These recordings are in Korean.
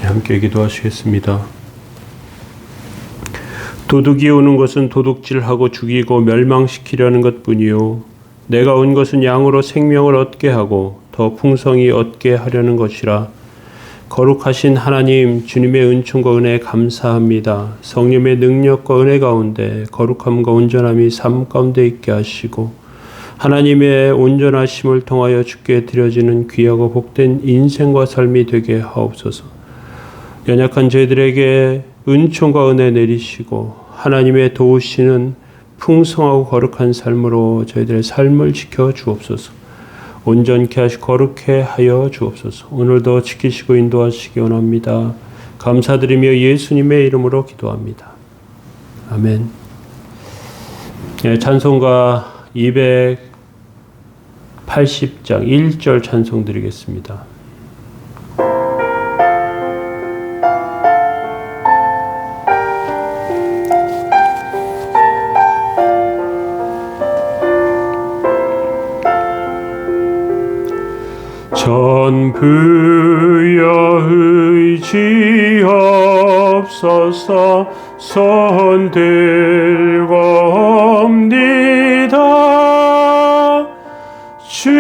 함께 기도하시겠습니다. 도둑이 오는 것은 도둑질하고 죽이고 멸망시키려는 것뿐이요 내가 온 것은 양으로 생명을 얻게 하고 더 풍성히 얻게 하려는 것이라. 거룩하신 하나님, 주님의 은총과 은혜에 감사합니다. 성령의 능력과 은혜 가운데 거룩함과 온전함이 삶 가운데 있게 하시고 하나님의 온전하심을 통하여 주께 드려지는 귀하고 복된 인생과 삶이 되게 하옵소서. 연약한 저희들에게 은총과 은혜 내리시고 하나님의 도우시는 풍성하고 거룩한 삶으로 저희들의 삶을 지켜 주옵소서. 온전케 하시고 거룩해 하여 주옵소서. 오늘도 지키시고 인도하시기 원합니다. 감사드리며 예수님의 이름으로 기도합니다. 아멘. 네, 찬송가 280장 1절 찬송 드리겠습니다. 전부여 의지없어서 손들고옵니다. 주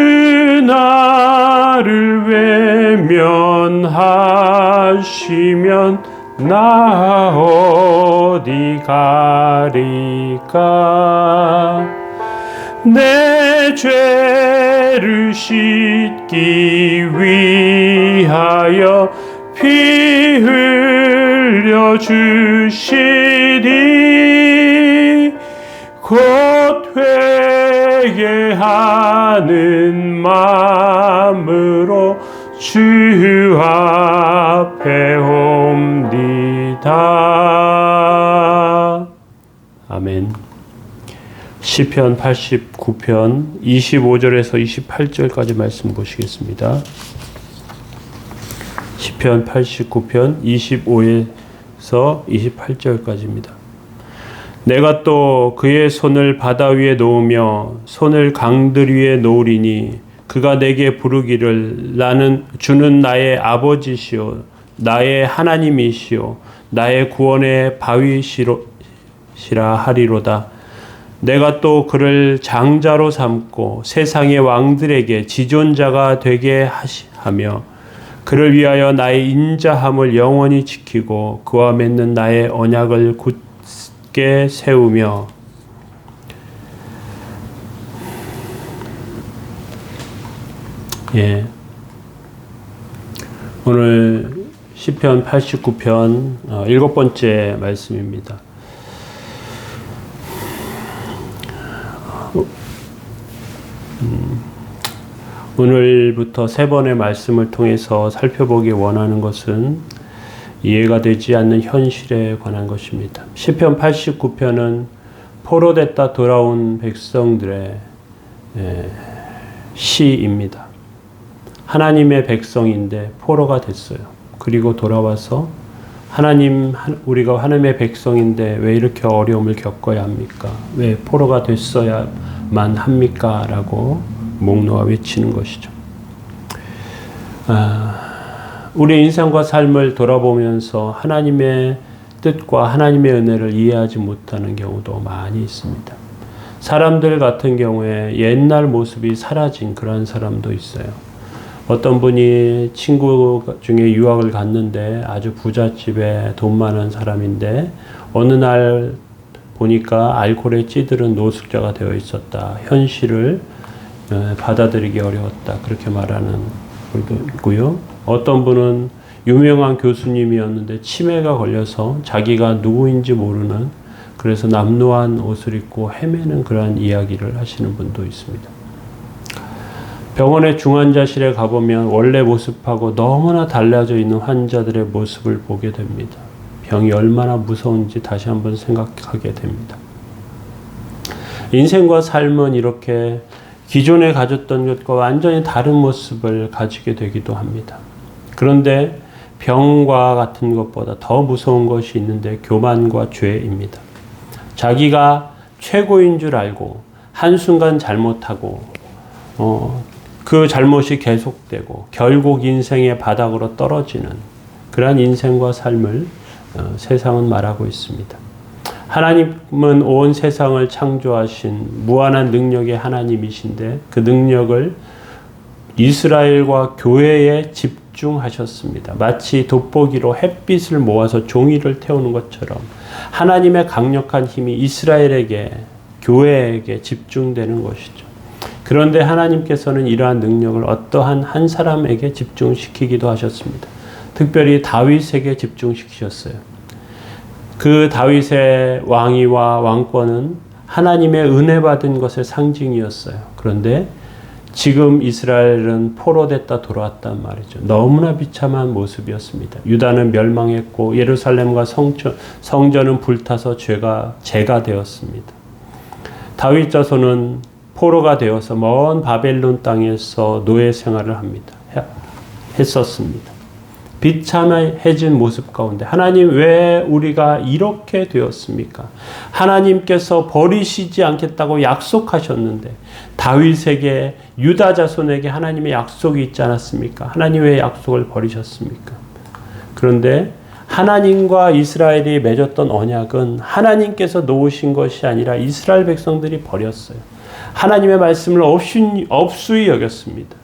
나를 외면하시면 나 어디 가리까. 내 죄를 씻기 위하여 피 흘려 주시니 곧 회개하는 마음으로 주 앞에 옵니다. 아멘. 시편 89편 25절에서 28절까지 말씀 보시겠습니다. 시편 89편 25에서 28절까지입니다. 내가 또 그의 손을 바다 위에 놓으며 손을 강들 위에 놓으리니 그가 내게 부르기를 나는 주는 나의 아버지시오 나의 하나님이시오 나의 구원의 바위시라 하리로다. 내가 또 그를 장자로 삼고 세상의 왕들에게 지존자가 되게 하며 그를 위하여 나의 인자함을 영원히 지키고 그와 맺는 나의 언약을 굳게 세우며 오늘 시편 89편 7번째 말씀입니다. 오늘부터 3번의 말씀을 통해서 살펴보기 원하는 것은 이해가 되지 않는 현실에 관한 것입니다. 시편 89편은 포로됐다 돌아온 백성들의 시입니다. 하나님의 백성인데 포로가 됐어요. 그리고 돌아와서 하나님, 우리가 하나님의 백성인데 왜 이렇게 어려움을 겪어야 합니까? 왜 포로가 됐어야만 합니까? 라고 목 놓아 외치는 것이죠. 우리 인생과 삶을 돌아보면서 하나님의 뜻과 하나님의 은혜를 이해하지 못하는 경우도 많이 있습니다. 사람들 같은 경우에 옛날 모습이 사라진 그런 사람도 있어요. 어떤 분이 친구 중에 유학을 갔는데 아주 부잣집에 돈 많은 사람인데 어느 날 보니까 알코올에 찌들은 노숙자가 되어 있었다. 현실을 받아들이기 어려웠다. 그렇게 말하는 분도 있고요. 어떤 분은 유명한 교수님이었는데 치매가 걸려서 자기가 누구인지 모르는 그래서 남루한 옷을 입고 헤매는 그러한 이야기를 하시는 분도 있습니다. 병원의 중환자실에 가보면 원래 모습하고 너무나 달라져 있는 환자들의 모습을 보게 됩니다. 병이 얼마나 무서운지 다시 한번 생각하게 됩니다. 인생과 삶은 이렇게 기존에 가졌던 것과 완전히 다른 모습을 가지게 되기도 합니다. 그런데 병과 같은 것보다 더 무서운 것이 있는데 교만과 죄입니다. 자기가 최고인 줄 알고 한순간 잘못하고 그 잘못이 계속되고 결국 인생의 바닥으로 떨어지는 그러한 인생과 삶을 세상은 말하고 있습니다. 하나님은 온 세상을 창조하신 무한한 능력의 하나님이신데 그 능력을 이스라엘과 교회에 집중하셨습니다. 마치 돋보기로 햇빛을 모아서 종이를 태우는 것처럼 하나님의 강력한 힘이 이스라엘에게, 교회에게 집중되는 것이죠. 그런데 하나님께서는 이러한 능력을 어떠한 한 사람에게 집중시키기도 하셨습니다. 특별히 다윗에게 집중시키셨어요. 그 다윗의 왕위와 왕권은 하나님의 은혜 받은 것의 상징이었어요. 그런데 지금 이스라엘은 포로됐다 돌아왔단 말이죠. 너무나 비참한 모습이었습니다. 유다는 멸망했고 예루살렘과 성전은 불타서 재가 되었습니다. 다윗 자손은 포로가 되어서 먼 바벨론 땅에서 노예 생활을 했었습니다. 비참해진 모습 가운데 하나님 왜 우리가 이렇게 되었습니까? 하나님께서 버리시지 않겠다고 약속하셨는데 다윗에게, 유다 자손에게 하나님의 약속이 있지 않았습니까? 하나님 왜 약속을 버리셨습니까? 그런데 하나님과 이스라엘이 맺었던 언약은 하나님께서 놓으신 것이 아니라 이스라엘 백성들이 버렸어요. 하나님의 말씀을 업수히 여겼습니다.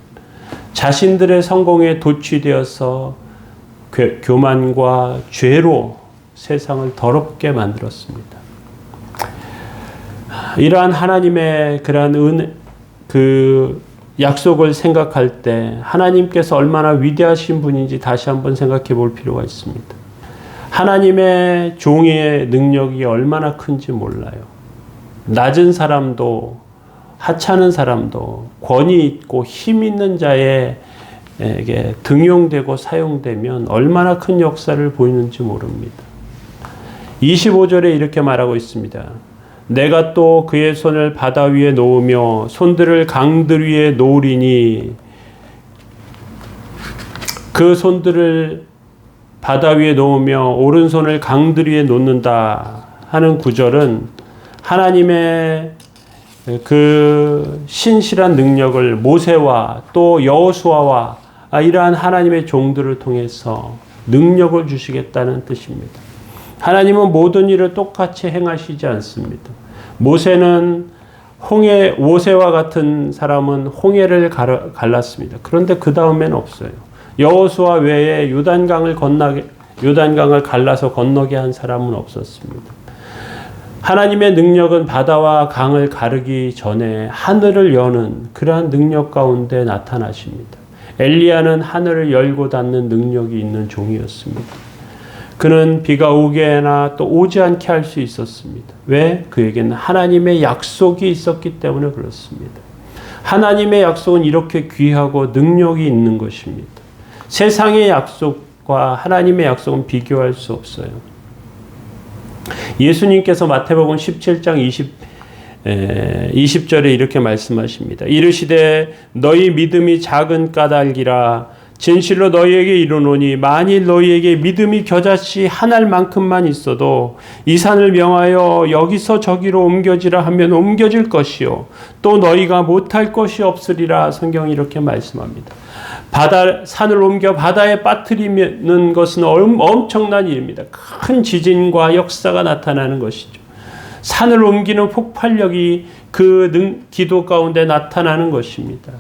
자신들의 성공에 도취되어서 교만과 죄로 세상을 더럽게 만들었습니다. 이러한 하나님의 그러한 그 약속을 생각할 때 하나님께서 얼마나 위대하신 분인지 다시 한번 생각해 볼 필요가 있습니다. 하나님의 종의 능력이 얼마나 큰지 몰라요. 낮은 사람도, 하찮은 사람도, 권위 있고 힘 있는 자에게 등용되고 사용되면 얼마나 큰 역사를 보이는지 모릅니다. 25절에 이렇게 말하고 있습니다. 내가 또 그의 손을 바다 위에 놓으며 손들을 강들 위에 놓으리니, 그 손들을 바다 위에 놓으며 오른손을 강들 위에 놓는다 하는 구절은 하나님의 그 신실한 능력을 모세와 또 여호수아와 이러한 하나님의 종들을 통해서 능력을 주시겠다는 뜻입니다. 하나님은 모든 일을 똑같이 행하시지 않습니다. 모세와 같은 사람은 홍해를 갈랐습니다. 그런데 그 다음엔 없어요. 여호수아 외에 요단강을 갈라서 건너게 한 사람은 없었습니다. 하나님의 능력은 바다와 강을 가르기 전에 하늘을 여는 그러한 능력 가운데 나타나십니다. 엘리야는 하늘을 열고 닫는 능력이 있는 종이었습니다. 그는 비가 오게나 또 오지 않게 할 수 있었습니다. 왜? 그에게는 하나님의 약속이 있었기 때문에 그렇습니다. 하나님의 약속은 이렇게 귀하고 능력이 있는 것입니다. 세상의 약속과 하나님의 약속은 비교할 수 없어요. 예수님께서 마태복음 17장 20절에 이렇게 말씀하십니다. 이르시되 너희 믿음이 작은 까닭이라 진실로 너희에게 이르노니 만일 너희에게 믿음이 겨자씨 한 알만큼만 있어도 이 산을 명하여 여기서 저기로 옮겨지라 하면 옮겨질 것이요 또 너희가 못할 것이 없으리라. 성경이 이렇게 말씀합니다. 산을 옮겨 바다에 빠뜨리는 것은 엄청난 일입니다. 큰 지진과 역사가 나타나는 것이죠. 산을 옮기는 폭발력이 그 기도 가운데 나타나는 것입니다.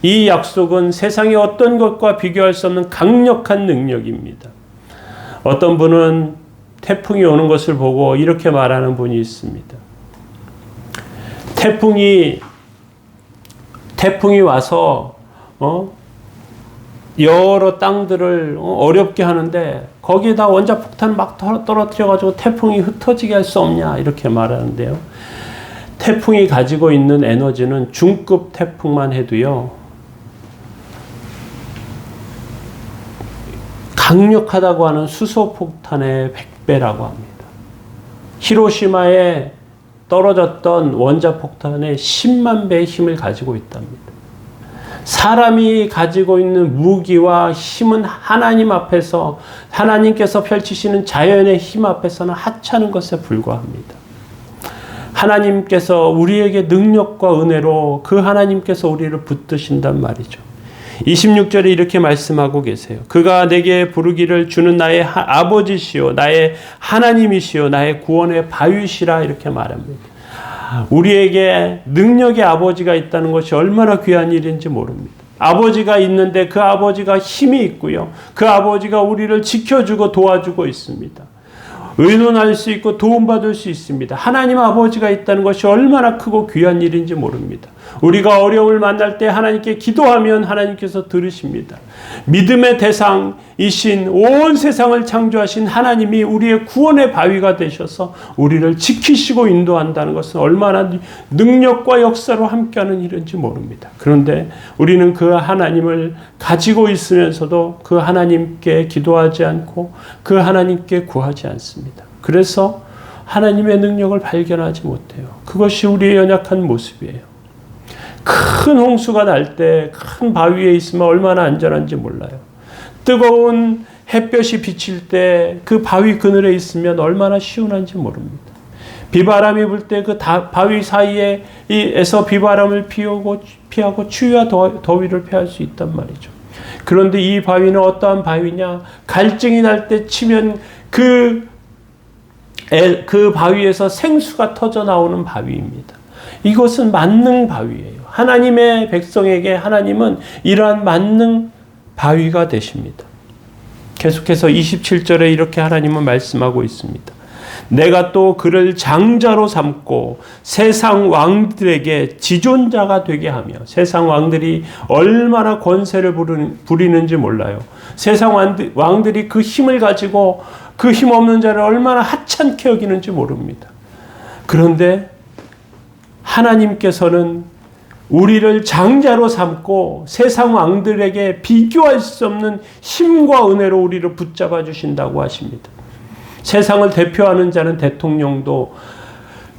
이 약속은 세상의 어떤 것과 비교할 수 없는 강력한 능력입니다. 어떤 분은 태풍이 오는 것을 보고 이렇게 말하는 분이 있습니다. 태풍이 와서 여러 땅들을 어렵게 하는데 거기에다 원자폭탄 막 떨어뜨려가지고 태풍이 흩어지게 할 수 없냐 이렇게 말하는데요. 태풍이 가지고 있는 에너지는 중급 태풍만 해도요. 강력하다고 하는 수소폭탄의 100배라고 합니다. 히로시마에 떨어졌던 원자폭탄의 10만 배의 힘을 가지고 있답니다. 사람이 가지고 있는 무기와 힘은 하나님 앞에서, 하나님께서 펼치시는 자연의 힘 앞에서는 하찮은 것에 불과합니다. 하나님께서 우리에게 능력과 은혜로 그 하나님께서 우리를 붙드신단 말이죠. 26절에 이렇게 말씀하고 계세요. 그가 내게 부르기를 주는 나의 아버지시요 나의 하나님이시요 나의 구원의 바위시라 이렇게 말합니다. 우리에게 능력의 아버지가 있다는 것이 얼마나 귀한 일인지 모릅니다. 아버지가 있는데 그 아버지가 힘이 있고요. 그 아버지가 우리를 지켜주고 도와주고 있습니다. 의논할 수 있고 도움받을 수 있습니다. 하나님 아버지가 있다는 것이 얼마나 크고 귀한 일인지 모릅니다. 우리가 어려움을 만날 때 하나님께 기도하면 하나님께서 들으십니다. 믿음의 대상이신 온 세상을 창조하신 하나님이 우리의 구원의 바위가 되셔서 우리를 지키시고 인도한다는 것은 얼마나 능력과 역사로 함께하는 일인지 모릅니다. 그런데 우리는 그 하나님을 가지고 있으면서도 그 하나님께 기도하지 않고 그 하나님께 구하지 않습니다. 그래서 하나님의 능력을 발견하지 못해요. 그것이 우리의 연약한 모습이에요. 큰 홍수가 날 때 큰 바위에 있으면 얼마나 안전한지 몰라요. 뜨거운 햇볕이 비칠 때 그 바위 그늘에 있으면 얼마나 시원한지 모릅니다. 비바람이 불 때 그 바위 사이에서 비바람을 피하고 추위와 더위를 피할 수 있단 말이죠. 그런데 이 바위는 어떠한 바위냐? 갈증이 날 때 치면 그 바위에서 생수가 터져 나오는 바위입니다. 이것은 만능 바위예요. 하나님의 백성에게 하나님은 이러한 만능 바위가 되십니다. 계속해서 27절에 이렇게 하나님은 말씀하고 있습니다. 내가 또 그를 장자로 삼고 세상 왕들에게 지존자가 되게 하며, 세상 왕들이 얼마나 권세를 부리는지 몰라요. 세상 왕들이 그 힘을 가지고 그 힘 없는 자를 얼마나 하찮게 여기는지 모릅니다. 그런데 하나님께서는 우리를 장자로 삼고 세상 왕들에게 비교할 수 없는 힘과 은혜로 우리를 붙잡아 주신다고 하십니다. 세상을 대표하는 자는 대통령도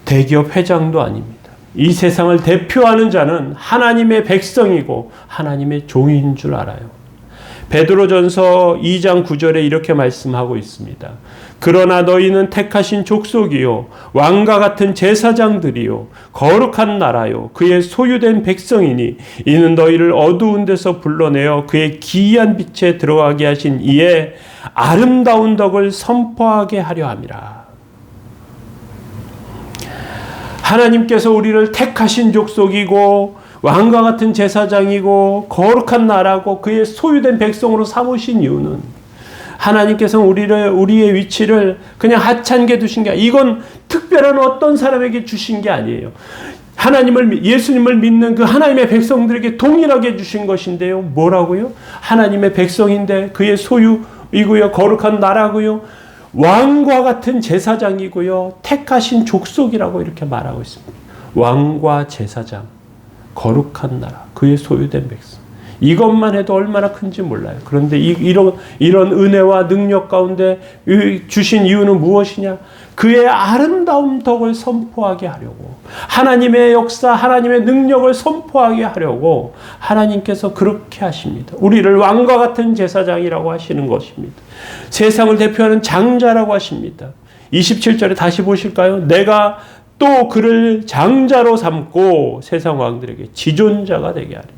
대기업 회장도 아닙니다. 이 세상을 대표하는 자는 하나님의 백성이고 하나님의 종인 줄 알아요. 베드로전서 2장 9절에 이렇게 말씀하고 있습니다. 그러나 너희는 택하신 족속이요 왕과 같은 제사장들이요 거룩한 나라요 그의 소유된 백성이니 이는 너희를 어두운 데서 불러내어 그의 기이한 빛에 들어가게 하신 이의 아름다운 덕을 선포하게 하려 함이라. 하나님께서 우리를 택하신 족속이고 왕과 같은 제사장이고 거룩한 나라고 그의 소유된 백성으로 삼으신 이유는 하나님께서 우리의 위치를 그냥 하찮게 두신 게 아니에요. 이건 특별한 어떤 사람에게 주신 게 아니에요. 예수님을 믿는 그 하나님의 백성들에게 동일하게 주신 것인데요. 뭐라고요? 하나님의 백성인데 그의 소유이고요. 거룩한 나라고요. 왕과 같은 제사장이고요. 택하신 족속이라고 이렇게 말하고 있습니다. 왕과 제사장, 거룩한 나라, 그의 소유된 백성. 이것만 해도 얼마나 큰지 몰라요. 그런데 이런 은혜와 능력 가운데 주신 이유는 무엇이냐? 그의 아름다운 덕을 선포하게 하려고, 하나님의 역사, 하나님의 능력을 선포하게 하려고 하나님께서 그렇게 하십니다. 우리를 왕과 같은 제사장이라고 하시는 것입니다. 세상을 대표하는 장자라고 하십니다. 27절에 다시 보실까요? 내가 또 그를 장자로 삼고 세상 왕들에게 지존자가 되게 하리.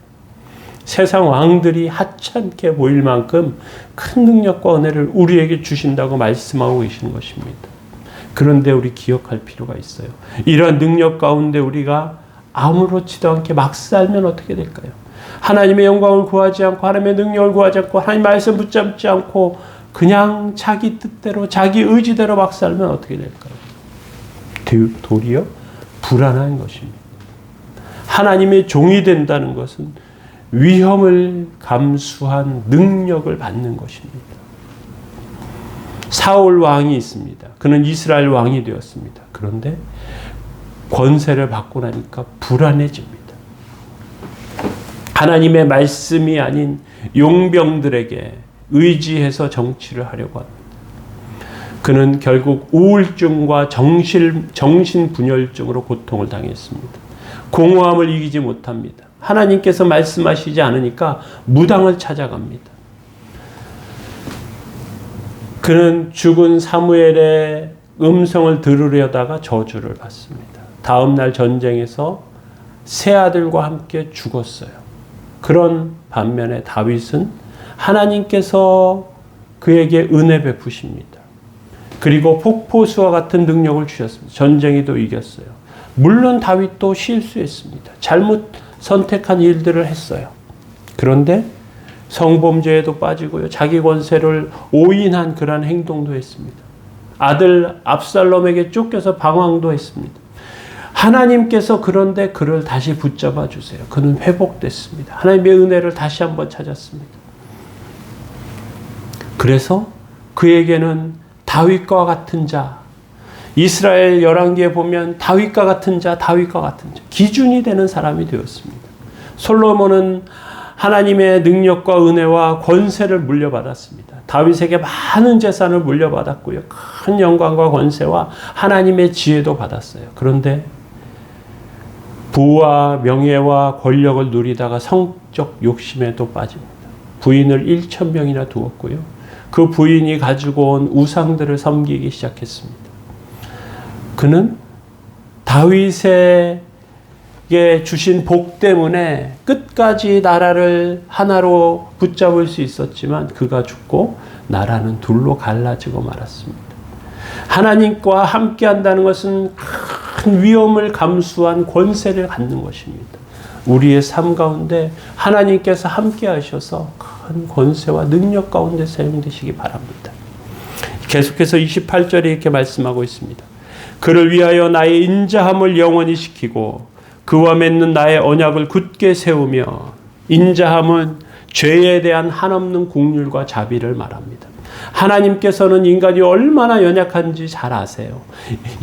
세상 왕들이 하찮게 보일 만큼 큰 능력과 은혜를 우리에게 주신다고 말씀하고 계시는 것입니다. 그런데 우리 기억할 필요가 있어요. 이러한 능력 가운데 우리가 아무렇지도 않게 막 살면 어떻게 될까요? 하나님의 영광을 구하지 않고 하나님의 능력을 구하지 않고 하나님 말씀 붙잡지 않고 그냥 자기 뜻대로 자기 의지대로 막 살면 어떻게 될까요? 도리어 불안한 것입니다. 하나님의 종이 된다는 것은 위험을 감수한 능력을 받는 것입니다. 사울 왕이 있습니다. 그는 이스라엘 왕이 되었습니다. 그런데 권세를 받고 나니까 불안해집니다. 하나님의 말씀이 아닌 용병들에게 의지해서 정치를 하려고 합니다. 그는 결국 우울증과 정신분열증으로 고통을 당했습니다. 공허함을 이기지 못합니다. 하나님께서 말씀하시지 않으니까 무당을 찾아갑니다. 그는 죽은 사무엘의 음성을 들으려다가 저주를 받습니다. 다음 날 전쟁에서 세 아들과 함께 죽었어요. 그런 반면에 다윗은 하나님께서 그에게 은혜 베푸십니다. 그리고 폭포수와 같은 능력을 주셨습니다. 전쟁에도 이겼어요. 물론 다윗도 실수했습니다. 잘못 선택한 일들을 했어요. 그런데 성범죄에도 빠지고요. 자기 권세를 오인한 그러한 행동도 했습니다. 아들 압살롬에게 쫓겨서 방황도 했습니다. 하나님께서 그런데 그를 다시 붙잡아 주세요. 그는 회복됐습니다. 하나님의 은혜를 다시 한번 찾았습니다. 그래서 그에게는 다윗과 같은 자, 이스라엘 열왕기에 보면 다윗과 같은 자, 다윗과 같은 자, 기준이 되는 사람이 되었습니다. 솔로몬은 하나님의 능력과 은혜와 권세를 물려받았습니다. 다윗에게 많은 재산을 물려받았고요. 큰 영광과 권세와 하나님의 지혜도 받았어요. 그런데 부와 명예와 권력을 누리다가 성적 욕심에도 빠집니다. 부인을 1,000명이나 두었고요. 그 부인이 가지고 온 우상들을 섬기기 시작했습니다. 그는 다윗에게 주신 복 때문에 끝까지 나라를 하나로 붙잡을 수 있었지만 그가 죽고 나라는 둘로 갈라지고 말았습니다. 하나님과 함께 한다는 것은 큰 위험을 감수한 권세를 갖는 것입니다. 우리의 삶 가운데 하나님께서 함께 하셔서 큰 권세와 능력 가운데 사용되시기 바랍니다. 계속해서 28절에 이렇게 말씀하고 있습니다. 그를 위하여 나의 인자함을 영원히 지키고 그와 맺는 나의 언약을 굳게 세우며, 인자함은 죄에 대한 한없는 긍휼과 자비를 말합니다. 하나님께서는 인간이 얼마나 연약한지 잘 아세요.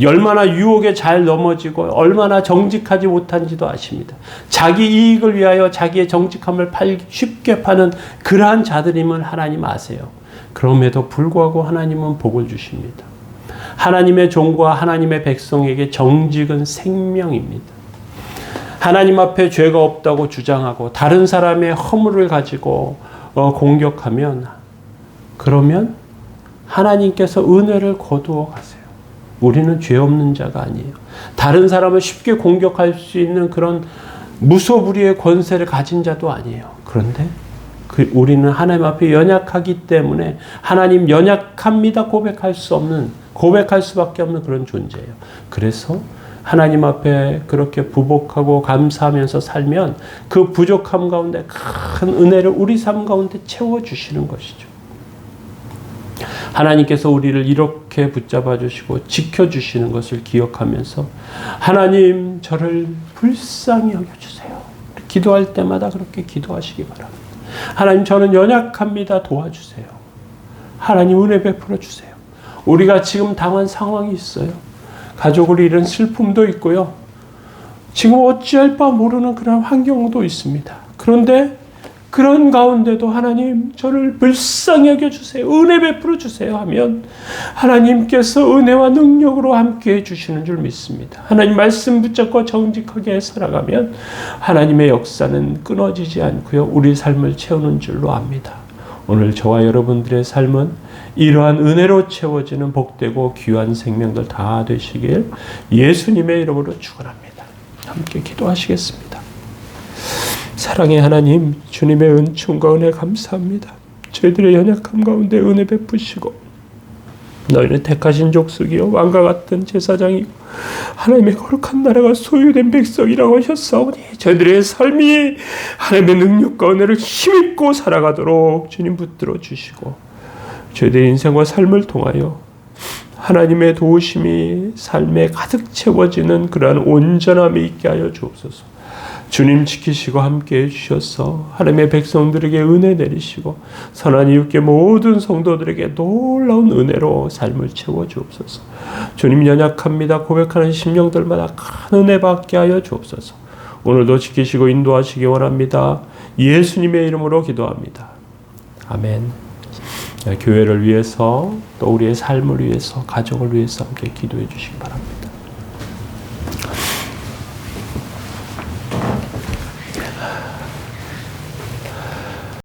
얼마나 유혹에 잘 넘어지고 얼마나 정직하지 못한지도 아십니다. 자기 이익을 위하여 자기의 정직함을 쉽게 파는 그러한 자들임을 하나님 아세요. 그럼에도 불구하고 하나님은 복을 주십니다. 하나님의 종과 하나님의 백성에게 정직은 생명입니다. 하나님 앞에 죄가 없다고 주장하고 다른 사람의 허물을 가지고 공격하면, 그러면 하나님께서 은혜를 거두어 가세요. 우리는 죄 없는 자가 아니에요. 다른 사람을 쉽게 공격할 수 있는 그런 무소불위의 권세를 가진 자도 아니에요. 그런데 우리는 하나님 앞에 연약하기 때문에 하나님 연약합니다 고백할 수밖에 없는 그런 존재예요. 그래서 하나님 앞에 그렇게 부복하고 감사하면서 살면 그 부족함 가운데 큰 은혜를 우리 삶 가운데 채워주시는 것이죠. 하나님께서 우리를 이렇게 붙잡아 주시고 지켜주시는 것을 기억하면서 하나님 저를 불쌍히 여겨주세요. 기도할 때마다 그렇게 기도하시기 바랍니다. 하나님 저는 연약합니다. 도와주세요. 하나님 은혜 베풀어 주세요. 우리가 지금 당한 상황이 있어요. 가족을 잃은 슬픔도 있고요. 지금 어찌할 바 모르는 그런 환경도 있습니다. 그런데 그런 가운데도 하나님 저를 불쌍히 여겨주세요. 은혜 베풀어 주세요 하면 하나님께서 은혜와 능력으로 함께해 주시는 줄 믿습니다. 하나님 말씀 붙잡고 정직하게 살아가면 하나님의 역사는 끊어지지 않고요. 우리 삶을 채우는 줄로 압니다. 오늘 저와 여러분들의 삶은 이러한 은혜로 채워지는 복되고 귀한 생명들 다 되시길 예수님의 이름으로 축원합니다. 함께 기도하시겠습니다. 사랑의 하나님, 주님의 은총과 은혜 감사합니다. 저희들의 연약함 가운데 은혜 베푸시고 너희는 택하신 족속이요 왕과 같은 제사장이고 하나님의 거룩한 나라가 소유된 백성이라고 하셨사오니 저희들의 삶이 하나님의 능력과 은혜를 힘입고 살아가도록 주님 붙들어 주시고 저희들의 인생과 삶을 통하여 하나님의 도우심이 삶에 가득 채워지는 그러한 온전함이 있게 하여 주옵소서. 주님 지키시고 함께해 주셔서 하나님의 백성들에게 은혜 내리시고 선한 이웃께 모든 성도들에게 놀라운 은혜로 삶을 채워 주옵소서. 주님 연약합니다 고백하는 심령들마다 큰 은혜 받게 하여 주옵소서. 오늘도 지키시고 인도하시기 원합니다. 예수님의 이름으로 기도합니다. 아멘. 교회를 위해서 또 우리의 삶을 위해서 가족을 위해서 함께 기도해 주시기 바랍니다.